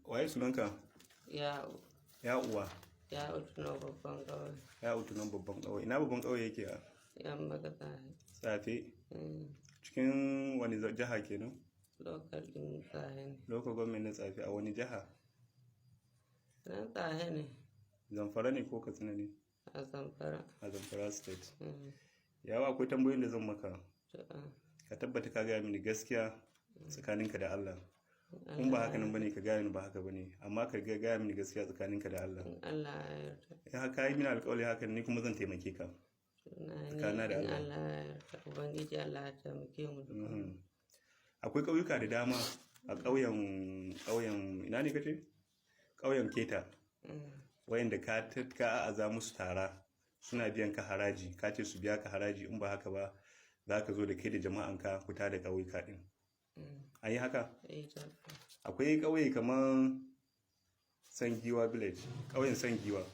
Waye sunanka? Ya'u. Ya'uwa. Ya'u tunan babban ƙauye. Ya'u tunan babban ƙauye. Ina babban ƙauye yake a? Yamma ga Tsafe. Tsafe. Cikin wani jiha kenan? Lokal ɗin Tsafe ne. Local government na Tsafe a wani jiha? Nan Tsafe ne. Zamfara ne ko Katsina ne? A Zamfara. A Zamfara state. Yawa akwai tambayoyin da zan maka. Ka tabbata ka gaya mini gaskiya tsakaninka da Allah. Kun ba haka nan bane ka gaya mini ba haka bane, amma ka gaya mini gaskiya tsakaninka da Allah. Allah ya yarda. Ya haka yi mini alƙawari hakan ni kuma zan taimake ka. Tsakana da Allah. Allah ya yarda. Ubangiji Allah ya taimake mu. Akwai ƙauyuka da dama a ƙauyen ina ne kace? Ƙauyen Keta. Wayanda ka aza musu tara suna biyan ka haraji, ka ce su biya ka haraji, in ba haka ba za ka zo da kai da jama'anka fita da ƙauyuka din. An yi haka? Akwai ƙauye kamar Sangiwa village, ƙauyen Sangiwa.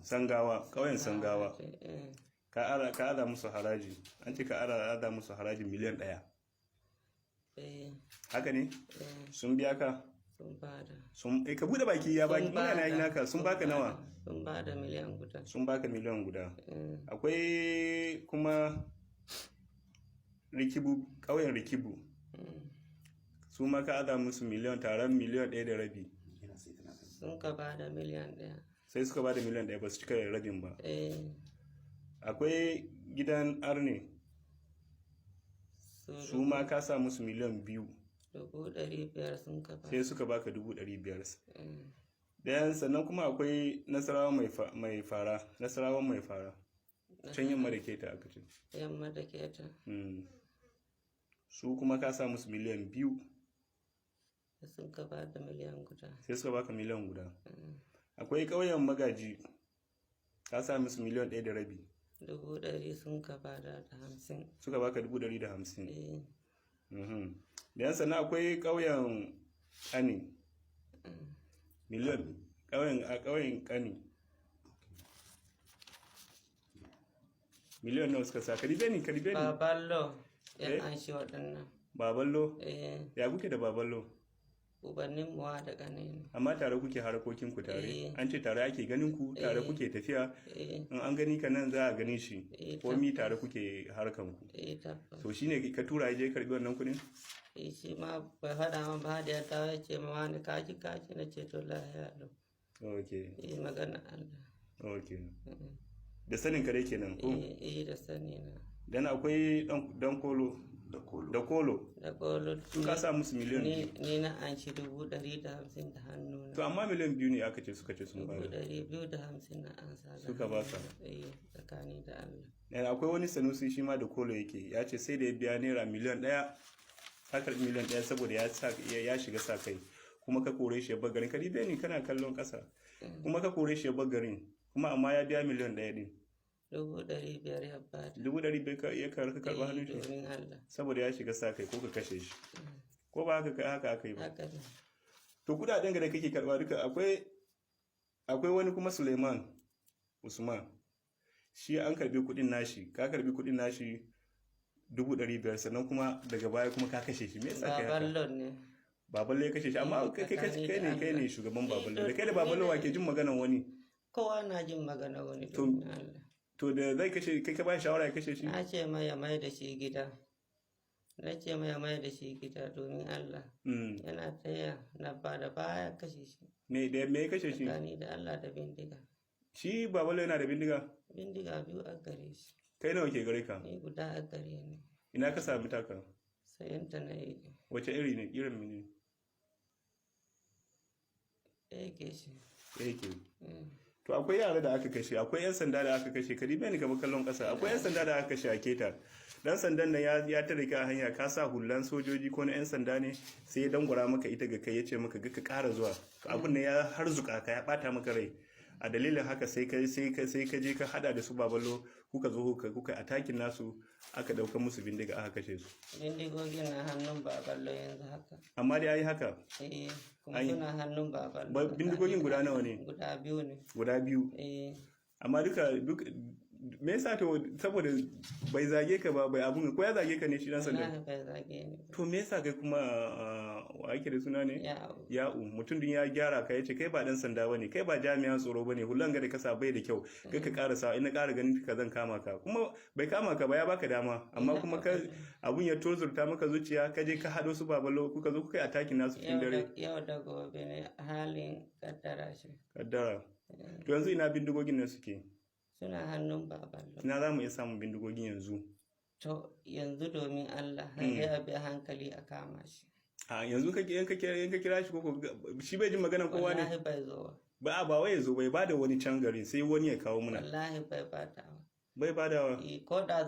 Sangawa, ƙauyen Sangawa. Ka ada musu haraji, an ce ka ada musu haraji miliyan 1. Haka ne? Sun biya ka? Sun bada. Ka bude baki ya baki muna na yi naka, sun baka nawa? Sun bada miliyan guda. Sun baka miliyan guda. Akwai kuma Rikibu, ƙauyen Rikibu. Su ma ka ada musu taron miliyan 1.5. Sun ka bada miliyan 1. Sai suka bada miliyan 1 ba su cika rabin ba. Akwai gidan Arne. Su ma ka sa musu miliyan 2. 500,000 sun ka bada. Sai suka baka 500,000. Dayan sannan kuma akwai Nasarawan mai fara. Can yamma da Keta aka ce. Yamma da Keta. Su kuma ka sa musu miliyan 2. Sun ka ba da miliyan guda. Sai suka baka miliyan guda. Akwai ƙauyen Magaji, ka sa musu miliyan 1.5. 100,000 sun ka ba da 50. Suka baka 150. Da sannan akwai ƙauyen Ƙani. Miliyan ƙauyen Ƙani. Miliyan nawa suka sa? Karibe ne. Baballo. Ya an shi waɗannan. Baballo? Ya kuke da Baballo? Ubannin muwa da ƙane. Amma tare kuke harkokin ku tare. An ce tare ake ganin ku, tare kuke tafiya. In an gani ka nan za a gani shi. Komi tare kuke harkan ku. To shine ka tura ya je karbi wannan kuɗin? Shi ma bai faɗa man ba da ya dawo ya ce ma wani kaji na ce to lahiya lau. Okay. Magana Allah. Okay. Da sanin ka dai kenan ko? Da sani na. Dan akwai dan kolo. Da kolo. Su ka sa musu miliyan 2. Ni na an shi 150 da hannu. To amma miliyan 2 ne aka ce suka ce sun bada. 250 na an sa. Suka ba sa. Tsakani da Allah. Dan akwai wani Sanusi shi ma da kolo yake, ya ce sai da ya biya naira miliyan 1. Haka miliyan 1 saboda ya shiga sa kai. Kuma ka kore shi ya bar garin. Karibe ne kana kallon ƙasa. Kuma ka kore shi ya bar garin. Kuma amma ya biya miliyan 1 din. 500,000 ya bada. 500,000 ya karɓa hannun shi. Saboda ya shiga sa kai ko ka kashe shi. Ko ba haka aka yi ba. To kudaden da kake karɓa duka akwai wani kuma Suleiman Usman. Shi an karbi kudin nashi, ka karbi kudin nashi 500,000 sannan kuma daga baya kuma ka kashe shi. Me yasa kai haka? Baballo ne. Baballo ya kashe shi amma kai ne shugaban Baballo. Da kai da Baballo wa ke jin maganan wani? Kowa na jin maganar wani. To da zai kashe kai ka ba shawara ya kashe shi? Na ce mai ya mai da shi gida. Domin Allah. Yana taya na ba da baya kashe shi. Me ya kashe shi? Tsakani da Allah da bindiga. Shi Baballo yana da bindiga? Bindiga 2 a gare shi. Kai nawa ke gare ka? Ni guda a gare ni. Ina ka sami taka? Sayan ta na yi. Wace iri ne? Irin mene? Dake shi. Dake. To akwai yara da aka kashe, akwai 'yan sanda da aka kashe, ka dibe ni kamar kallon ƙasa. Akwai 'yan sanda da aka kashe a Keta. Dan sandan nan ya tare ka a hanya, ka sa hullan sojoji ko na 'yan sanda ne, sai ya dangwara maka ita ga kai ya ce maka ga ka ƙara zuwa. To abin nan ya harzuka ka, ya ɓata maka rai. A dalilin haka sai ka je ka hada da su Baballo, kuka zo kuka atakin nasu, aka dauka musu bindiga aka kashe su. Bindigogin na hannun Baballo yanzu haka. Amma dai ayi haka. Kuma suna hannun Baballo. Bindigogin guda nawa ne? Guda 2 ne. Guda 2. Amma me yasa to saboda bai zage ka ba bai abun ko ya zage ka ne shi dan sanda wallahi bai zage ni ba. to me yasa kai kuma wa ake da suna ne Ya'u. ya'u mutum din ya gyara ka yace kai ba dan sanda bane kai ba jami'an tsaro bane hullan ga da kasa bai da kyau kai ka ƙara sa ina ƙara ganin ka zan kama ka kuma bai kama ka ba ya baka dama amma kuma ka abun ya tozurta maka zuciya ka je ka hado su babalo kuka zo kuka yi attacking nasu cikin dare Yau da gobe ne halin kaddara shi. kaddara to yanzu ina bindigogin nan suke Suna hannun baballo. ina za mu iya samun bindigogin yanzu To yanzu domin Allah har ya bi hankali a kama shi. a yanzu yanka kira shi ko shi bai jin maganar kowa ne Wallahi bai zo ba wai ya zo bai bada wani can gari sai wani ya kawo muna wallahi bai bata bai badawa ko da